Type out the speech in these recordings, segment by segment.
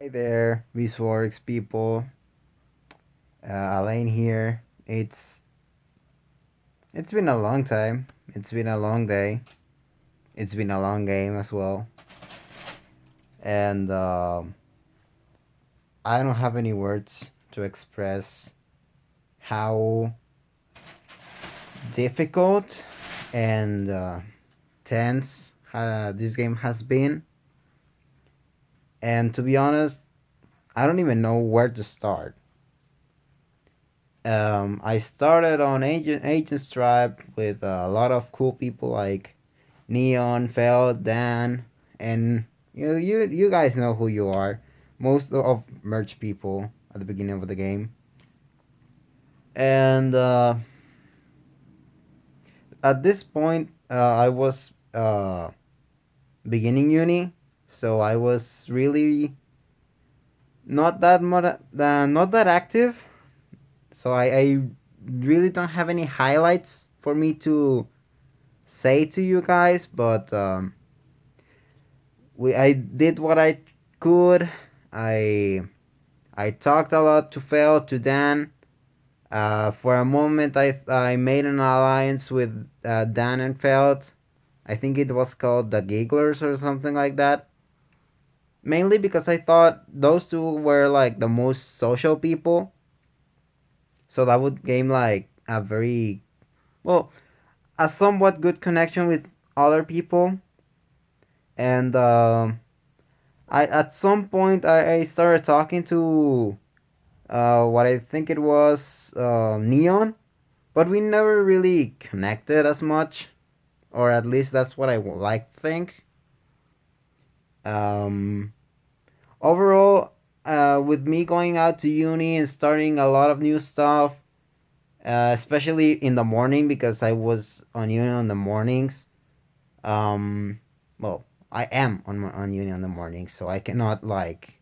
Hey there, VisuORGs people. Alein here. It's been a long time. It's been a long day. It's been a long game as well. And I don't have any words to express how difficult and tense this game has been. And to be honest, I don't even know where to start. I started on Agent Stripe with a lot of cool people like Neon, Feld, Dan, and you guys know who you are. Most of merch people at the beginning of the game, and at this point, I was beginning uni, so I was really not that active. So I really don't have any highlights for me to say to you guys, but I did what I could. I I talked a lot to Phil, to Dan. For a moment, I made an alliance with Dan and Feld. I think it was called the Gigglers or something like that. Mainly because I thought those two were like the most social people, so that would game like a very well, a somewhat good connection with other people. And I at some point I started talking to what I think it was Neon, but we never really connected as much, or at least that's what I would like to think. Um, Overall, with me going out to uni and starting a lot of new stuff, especially in the morning because I was on uni in the mornings. Um, well, I am on uni in the morning, so I cannot like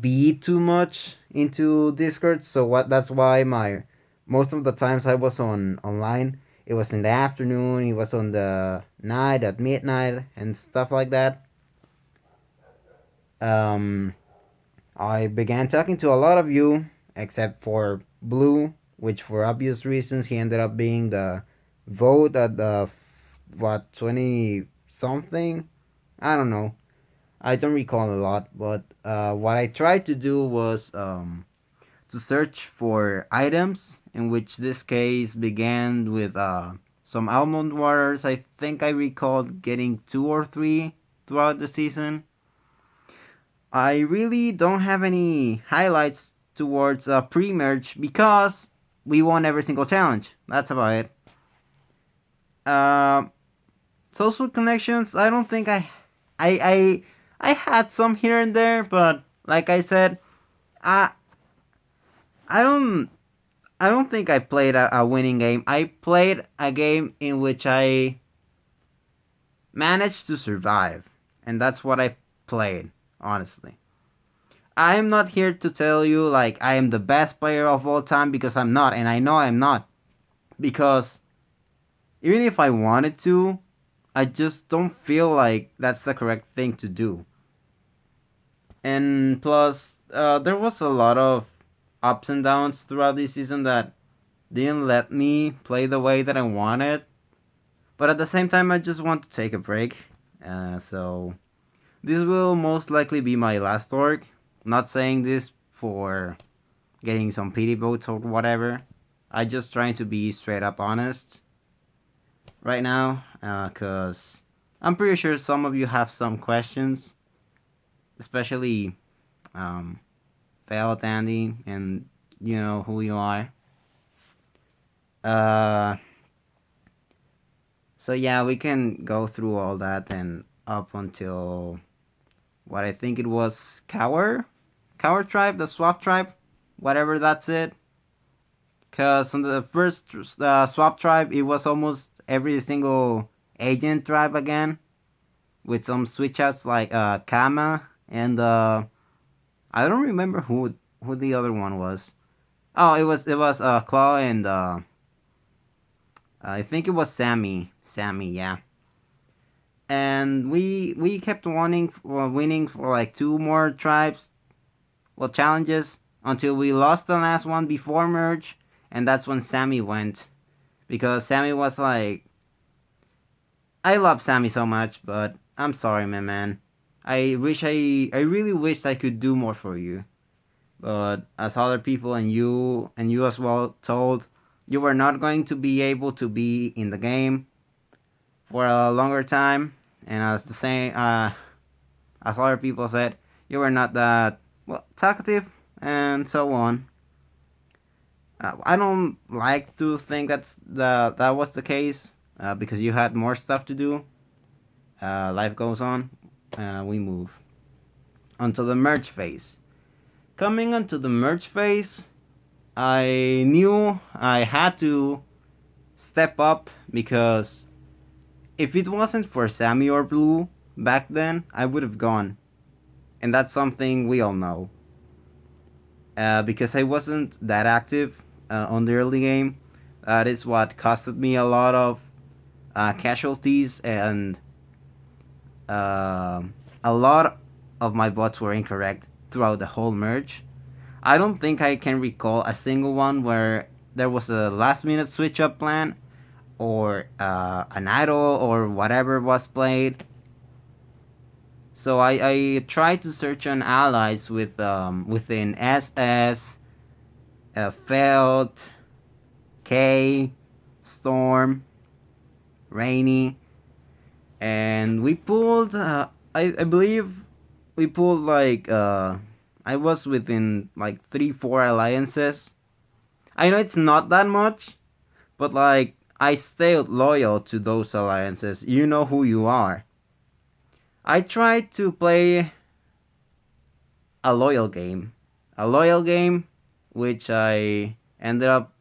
be too much into Discord. So what that's why my most of the times I was on online, it was in the afternoon, it was on the night at midnight and stuff like that. Um, I began talking to a lot of you, except for Blue, which for obvious reasons he ended up being the vote at the what 20 something. I don't know. I don't recall a lot, but what I tried to do was to search for items, in which this case began with some almond waters. I think I recalled getting two or three throughout the season. I really don't have any highlights towards pre-merge because we won every single challenge. That's about it. Uh, Social connections. I don't think I, I had some here and there, but like I said, I, I don't, I don't think I played a winning game. I played a game in which I managed to survive, and that's what I played. Honestly. I am not here to tell you like I am the best player of all time because I'm not, and I know I'm not. Because even if I wanted to, I just don't feel like that's the correct thing to do. And plus, there was a lot of ups and downs throughout this season that didn't let me play the way that I wanted. But at the same time, I just want to take a break. So this will most likely be my last org. Not saying this for getting some pity votes or whatever. I just trying to be straight up honest right now, cause I'm pretty sure some of you have some questions, especially um, Failed Andy, and you know who you are. Uh, so yeah, we can go through all that and up until what I think it was Cower tribe, the Swap tribe, whatever that's it. Cause on the first swap tribe, it was almost every single agent tribe again, with some switch outs like Kama and I don't remember who the other one was. Oh, it was Claw and I think it was Sammy. Sammy, yeah. and we kept winning for like two more tribes, well, challenges, until we lost the last one before merge, and that's when Sammy went, because Sammy was like, I love Sammy so much, but I'm sorry, my man. I really wished I could do more for you, but as other people and you as well told, you were not going to be able to be in the game for a longer time, and as other people said, you were not that well talkative and so on. I don't like to think that was the case, because you had more stuff to do. Life goes on. We move onto the merge phase. Coming onto the merge phase, I knew I had to step up, because if it wasn't for Sammy or Blue back then, I would have gone. And that's something we all know. Because I wasn't that active on the early game, that is what costed me a lot of casualties, and a lot of my bots were incorrect throughout the whole merge. I don't think I can recall a single one where there was a last minute switch up plan, or an idol, or whatever was played. So I tried to search on allies within SS, Felt, K, Storm, Rainy, and we pulled. I believe we pulled like I was within like 3-4 alliances. I know it's not that much, but like I stayed loyal to those alliances. You know who you are. I tried to play a loyal game. A loyal game, which I ended up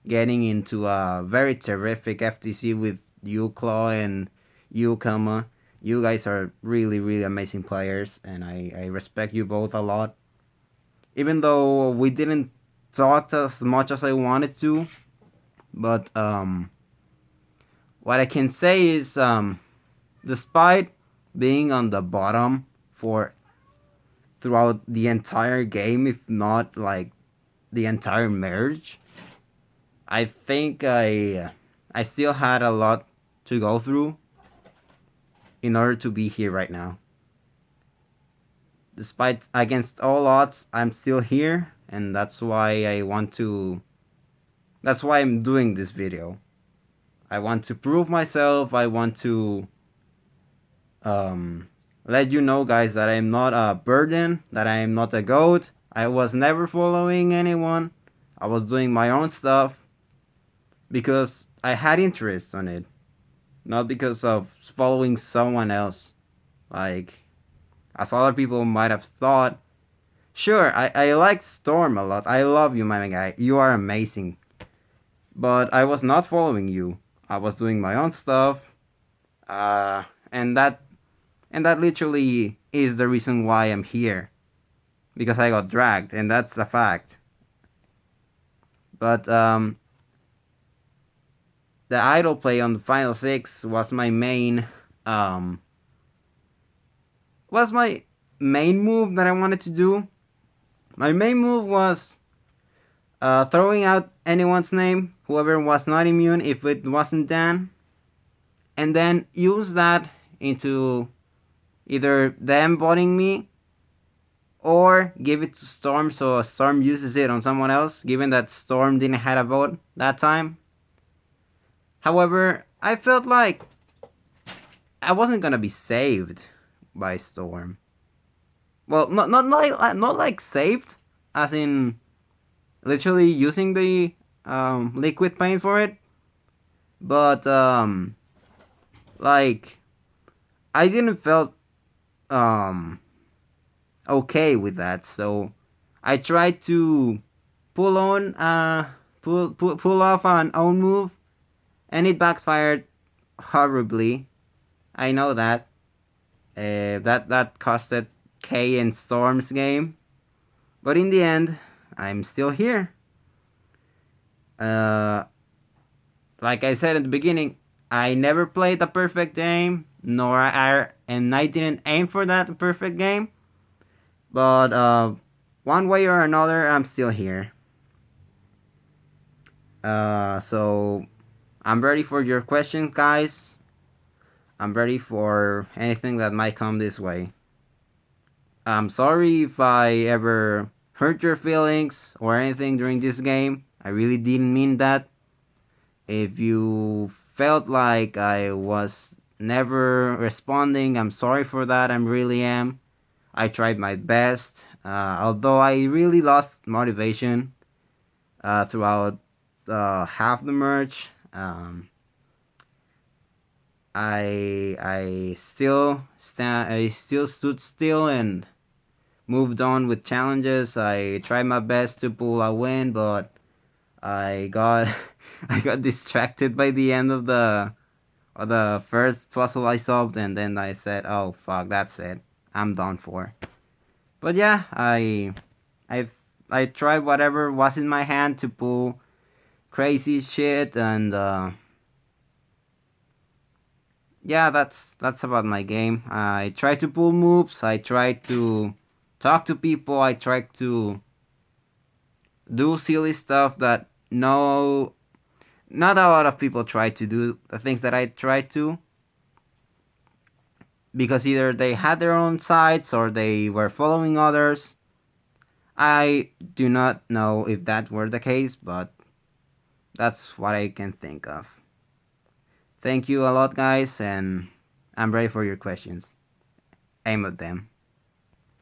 getting into a very terrific FTC with you, Claw, and you, Kama. You guys are really, really amazing players, and I respect you both a lot. Even though we didn't talk as much as I wanted to, but what I can say is, despite being on the bottom for throughout the entire game, if not like the entire merge, I think I still had a lot to go through in order to be here right now. Despite against all odds, I'm still here, and that's why that's why I'm doing this video. I want to prove myself. I want to let you know, guys, that I'm not a burden, that I am not a goat. I was never following anyone. I was doing my own stuff because I had interest on it, not because of following someone else, like as other people might have thought. Sure, I like Storm a lot. I love you, my guy. You are amazing. But I was not following you. I was doing my own stuff. And that literally is the reason why I'm here. Because I got dragged, and that's a fact. But the idol play on the final 6 was my main move that I wanted to do. My main move was throwing out anyone's name, whoever was not immune if it wasn't Dan, and then use that into either them voting me or give it to Storm so Storm uses it on someone else, given that Storm didn't have a vote that time. However, I felt like I wasn't gonna be saved by Storm. Well, not like saved, as in literally using the liquid paint for it, but like I didn't felt okay with that, so I tried to pull off an own move, and it backfired horribly. I know that. That costed K and Storm's game, but in the end, I'm still here. Like I said at the beginning, I never played a perfect game, and I didn't aim for that perfect game. But one way or another, I'm still here. So I'm ready for your questions, guys. I'm ready for anything that might come this way. I'm sorry if I ever hurt your feelings or anything during this game. I really didn't mean that. If you felt like I was never responding, I'm sorry for that. I really am. I tried my best, although I really lost motivation throughout half the merge. I still stood still and moved on with challenges. I tried my best to pull a win, but I got I got distracted by the end of the first puzzle I solved, and then I said, "Oh fuck, that's it. I'm done for." But yeah, I I tried whatever was in my hand to pull crazy shit, and yeah, that's about my game. I try to pull moves. I try to talk to people. I try to do silly stuff that no, not a lot of people try to do. The things that I try to, because either they had their own sites or they were following others. I do not know if that were the case, but that's what I can think of. Thank you a lot, guys, and I'm ready for your questions. Aim at them.